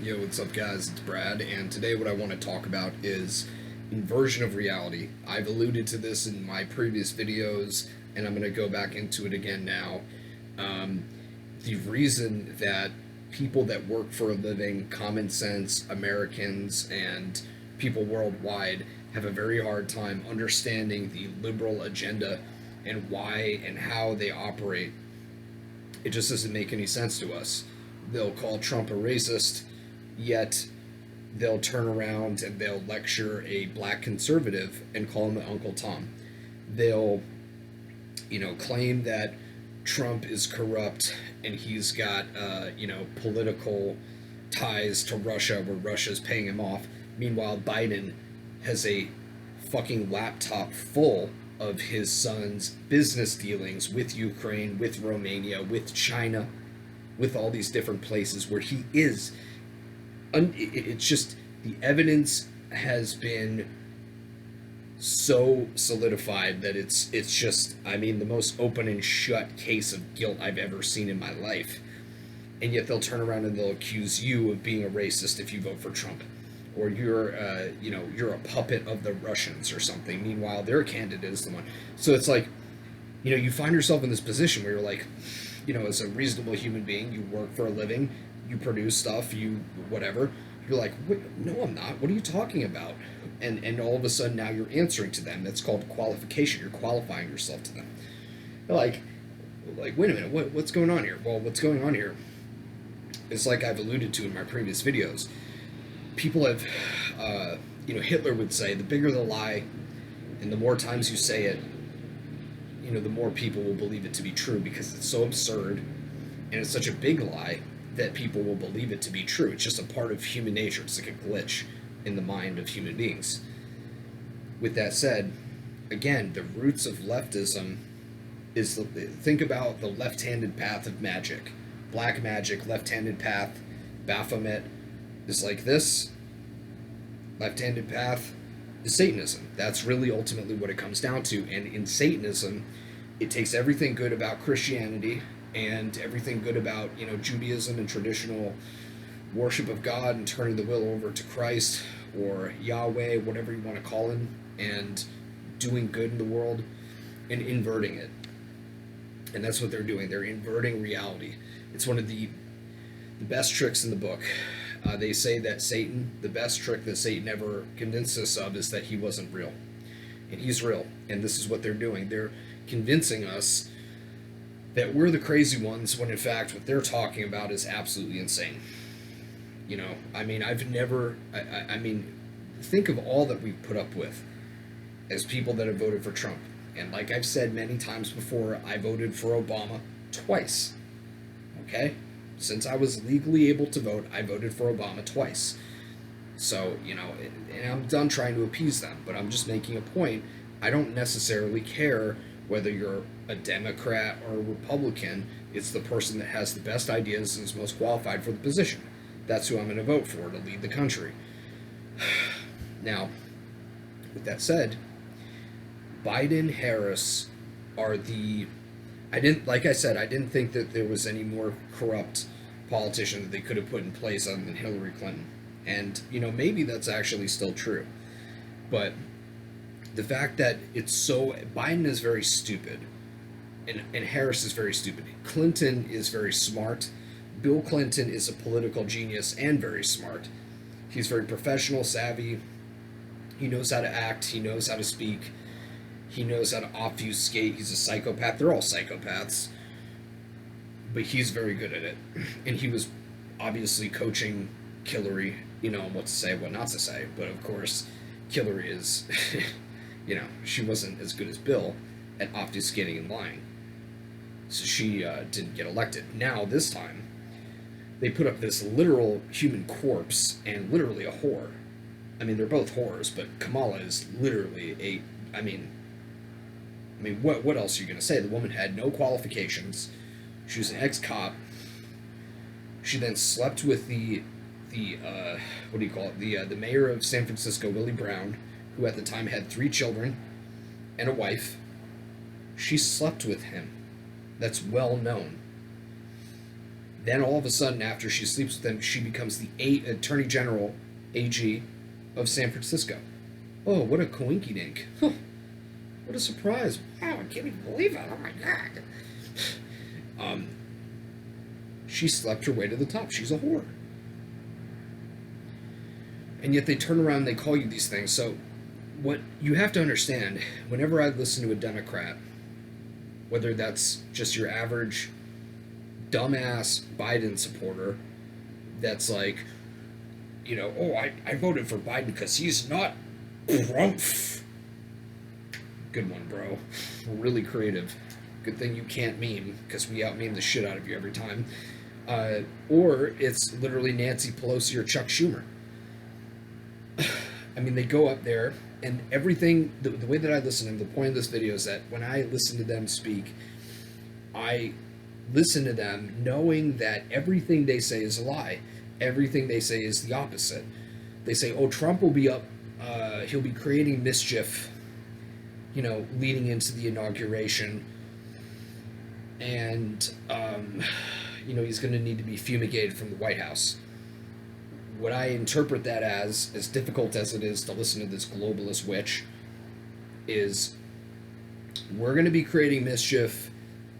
Yo, what's up, guys? It's Brad, and today what I want to talk about is inversion of reality. I've alluded to this in my previous videos, and I'm going to go back into it again now. Um, the reason that people that work for a living, common sense Americans, and people worldwide have a very hard time understanding the liberal agenda and why and how they operate. It just doesn't make any sense to us. They'll call Trump a racist, yet they'll turn around and they'll lecture a black conservative and call him Uncle Tom. They'll, claim that Trump is corrupt and he's got, political ties to Russia where Russia's paying him off. Meanwhile, Biden has a fucking laptop full of his son's business dealings with Ukraine, with Romania, with China, with all these different places where he is. It's just the evidence has been so solidified that it's just, I mean, the most open and shut case of guilt I've ever seen in my life. And yet they'll turn around and they'll accuse you of being a racist if you vote for Trump, or you're a puppet of the Russians or something. Meanwhile, their candidate is the one. So it's like, you find yourself in this position where you're like, as a reasonable human being, you work for a living, you produce stuff, you whatever. You're like, wait, no, I'm not. What are you talking about? And all of a sudden now you're answering to them. That's called qualification. You're qualifying yourself to them. They're like, wait a minute, what's going on here? Well, what's going on here is, like I've alluded to in my previous videos. People have, Hitler would say, the bigger the lie, and the more times you say it, the more people will believe it to be true, because it's so absurd and it's such a big lie that people will believe it to be true. It's just a part of human nature. It's like a glitch in the mind of human beings. With that said, again, the roots of leftism is think about the left-handed path of magic. Black magic, left-handed path. Baphomet is like this. Left-handed path is Satanism. That's really ultimately what it comes down to. And in Satanism, it takes everything good about Christianity and everything good about, Judaism and traditional worship of God, and turning the will over to Christ or Yahweh, whatever you want to call him, and doing good in the world and inverting it. And that's what they're doing. They're inverting reality. It's one of the best tricks in the book. They say that Satan, the best trick that Satan ever convinced us of, is that he wasn't real. And he's real. And this is what they're doing. They're convincing us that we're the crazy ones, when in fact what they're talking about is absolutely insane. I mean, think of all that we've put up with as people that have voted for Trump. And like I've said many times before, I voted for Obama twice. Okay? Since I was legally able to vote, I voted for Obama twice. So, and I'm done trying to appease them, but I'm just making a point. I don't necessarily care whether you're a Democrat or a Republican. It's the person that has the best ideas and is most qualified for the position. That's who I'm going to vote for to lead the country. Now, with that said, Biden, Harris are like I said, I didn't think that there was any more corrupt politician that they could have put in place other than Hillary Clinton. And, maybe that's actually still true. But the fact that Biden is very stupid, and Harris is very stupid. Clinton is very smart. Bill Clinton is a political genius and very smart. He's very professional, savvy. He knows how to act. He knows how to speak. He knows how to obfuscate. He's a psychopath. They're all psychopaths. But he's very good at it. And he was obviously coaching Hillary, what to say, what not to say. But of course, Hillary is, she wasn't as good as Bill at obfuscating and lying. So she didn't get elected. Now, this time, they put up this literal human corpse and literally a whore. I mean, they're both whores, but Kamala is literally what else are you going to say? The woman had no qualifications. She was an ex-cop. She then slept with the mayor of San Francisco, Willie Brown, who at the time had 3 children and a wife. She slept with him. That's well known. Then all of a sudden, after she sleeps with them, she becomes the Attorney General, AG, of San Francisco. Oh, what a coinky dink. Huh. What a surprise. Wow, I can't even believe it. Oh my God. She slept her way to the top. She's a whore. And yet they turn around and they call you these things. So what you have to understand, whenever I listen to a Democrat, whether that's just your average dumbass Biden supporter that's like, you know, oh, I voted for Biden because he's not Trump. Good one, bro. Really creative. Good thing you can't meme, because we out-meme the shit out of you every time. Or it's literally Nancy Pelosi or Chuck Schumer. I mean, they go up there, and everything, the way that I listen to them, the point of this video is that when I listen to them speak, I listen to them knowing that everything they say is a lie. Everything they say is the opposite. They say, oh, Trump will be up, he'll be creating mischief, you know, leading into the inauguration, and, you know, he's going to need to be fumigated from the White House. What I interpret that as difficult as it is to listen to this globalist witch, is we're going to be creating mischief,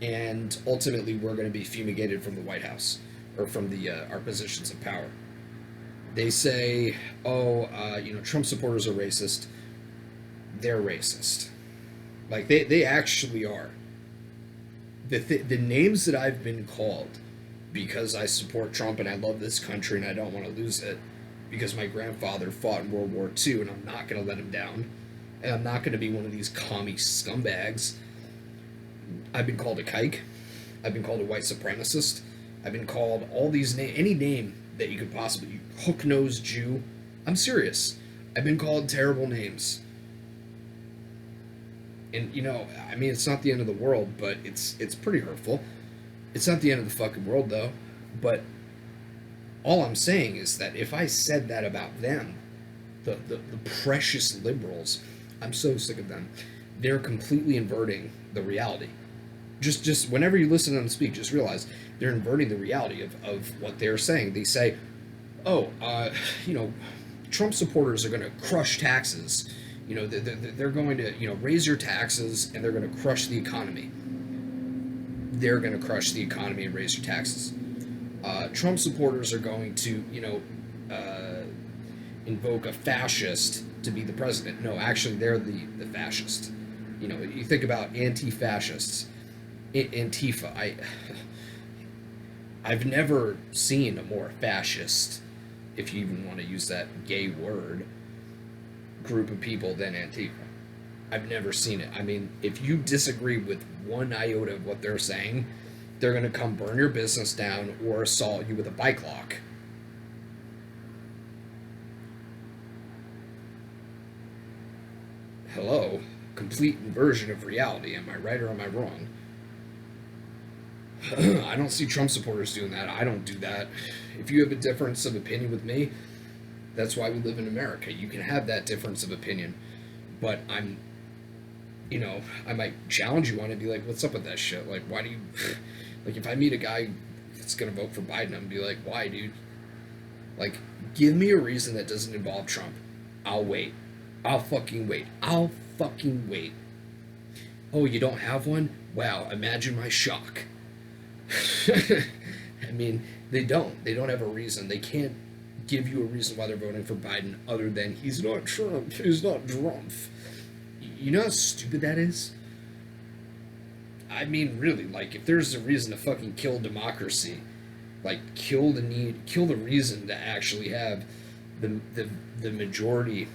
and ultimately we're going to be fumigated from the White House, or from the our positions of power. They say, oh, you know, Trump supporters are racist. They're racist. Like, they actually are. The names that I've been called because I support Trump and I love this country and I don't want to lose it, because my grandfather fought in World War II and I'm not going to let him down, and I'm not going to be one of these commie scumbags. I've been called a kike. I've been called a white supremacist. I've been called all these names, any name that you could possibly, hook-nosed Jew. I'm serious. I've been called terrible names. And, you know, I mean, it's not the end of the world, but it's pretty hurtful. It's not the end of the fucking world, though. But all I'm saying is that if I said that about them, the precious liberals, I'm so sick of them. They're completely inverting the reality. Just whenever you listen to them speak, just realize they're inverting the reality of what they're saying. They say, oh, you know, Trump supporters are going to crush taxes. You know, they're going to, you know, raise your taxes, and they're going to crush the economy. They're going to crush the economy and raise your taxes. Trump supporters are going to, you know, invoke a fascist to be the president. No, actually, they're the fascist. You know, you think about anti-fascists. Antifa. I've never seen a more fascist, if you even want to use that gay word, group of people than Antifa. I've never seen it. I mean, if you disagree with one iota of what they're saying, they're going to come burn your business down or assault you with a bike lock. Hello? Complete inversion of reality. Am I right or am I wrong? I don't see Trump supporters doing that. I don't do that. If you have a difference of opinion with me, that's why we live in America. You can have that difference of opinion. But you know, I might challenge you on it and be like, what's up with that shit? Like, why do you... Like, if I meet a guy that's going to vote for Biden, I'm going to be like, why, dude? Like, give me a reason that doesn't involve Trump. I'll wait. I'll fucking wait. I'll fucking wait. Oh, you don't have one? Wow, imagine my shock. I mean, they don't. They don't have a reason. They can't give you a reason why they're voting for Biden other than he's not Trump. He's not Trump. You know how stupid that is? I mean, really, like, if there's a reason to fucking kill democracy, like, kill the reason to actually have the majority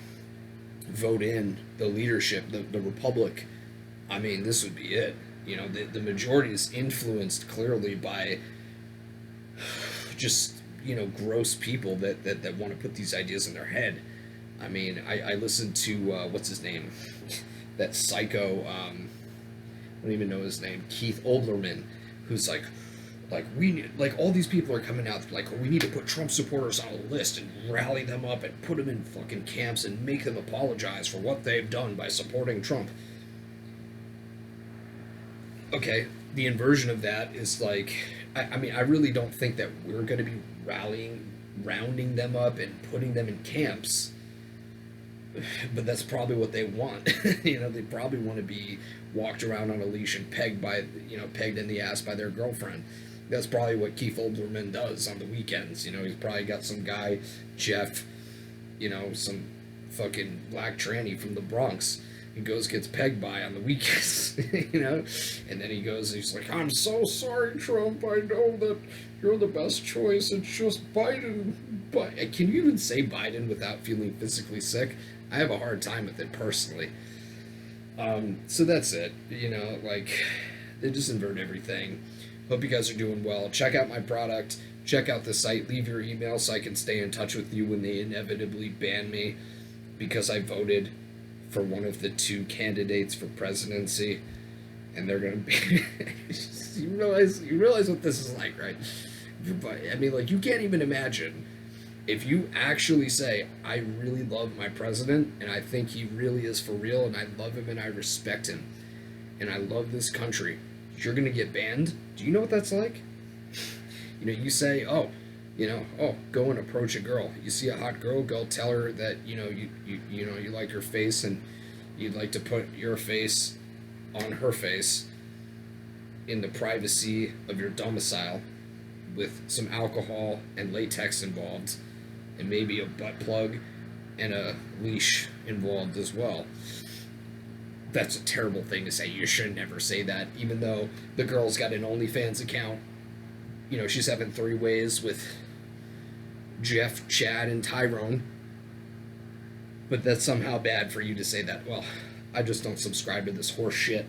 vote in the leadership, the republic, I mean, this would be it. You know, the majority is influenced clearly by just, you know, gross people that want to put these ideas in their head. I mean, I listened to, what's his name? That psycho, I don't even know his name, Keith Olbermann, who's like we need, like, all these people are coming out like, we need to put Trump supporters on a list and rally them up and put them in fucking camps and make them apologize for what they've done by supporting Trump. Okay, the inversion of that is like, I mean, I really don't think that we're going to be rounding them up and putting them in camps. But that's probably what they want. They probably want to be walked around on a leash and pegged in the ass by their girlfriend. That's probably what Keith Olbermann does on the weekends. He's probably got some guy, Jeff, some fucking black tranny from the Bronx. He gets pegged by on the weekends, and then he's like, "I'm so sorry, Trump. I know that you're the best choice. It's just Biden." But can you even say Biden without feeling physically sick? I have a hard time with it personally. So that's it. They just invert everything. Hope you guys are doing well. Check out my product. Check out the site. Leave your email so I can stay in touch with you when they inevitably ban me because I voted for one of the two candidates for presidency, and they're gonna be. you realize what this is like, right? I mean, you can't even imagine if you actually say, "I really love my president, and I think he really is for real, and I love him, and I respect him, and I love this country." You're gonna get banned. Do you know what that's like? You say, "Oh, go and approach a girl. You see a hot girl, go tell her that you like her face and you'd like to put your face on her face in the privacy of your domicile with some alcohol and latex involved and maybe a butt plug and a leash involved as well." That's a terrible thing to say. You should never say that, even though the girl's got an OnlyFans account. She's having three-ways with Jeff, Chad, and Tyrone. But that's somehow bad for you to say that. Well, I just don't subscribe to this horse shit.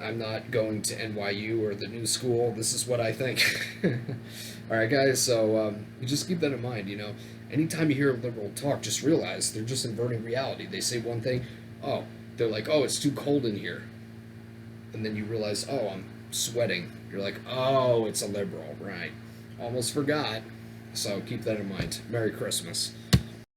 I'm not going to NYU or the new school. This is what I think. Alright, guys, so you just keep that in mind, Anytime you hear a liberal talk, just realize they're just inverting reality. They say one thing, they're like, "Oh, it's too cold in here." And then you realize, "Oh, I'm sweating." You're like, "Oh, it's a liberal," right? Almost forgot. So keep that in mind. Merry Christmas.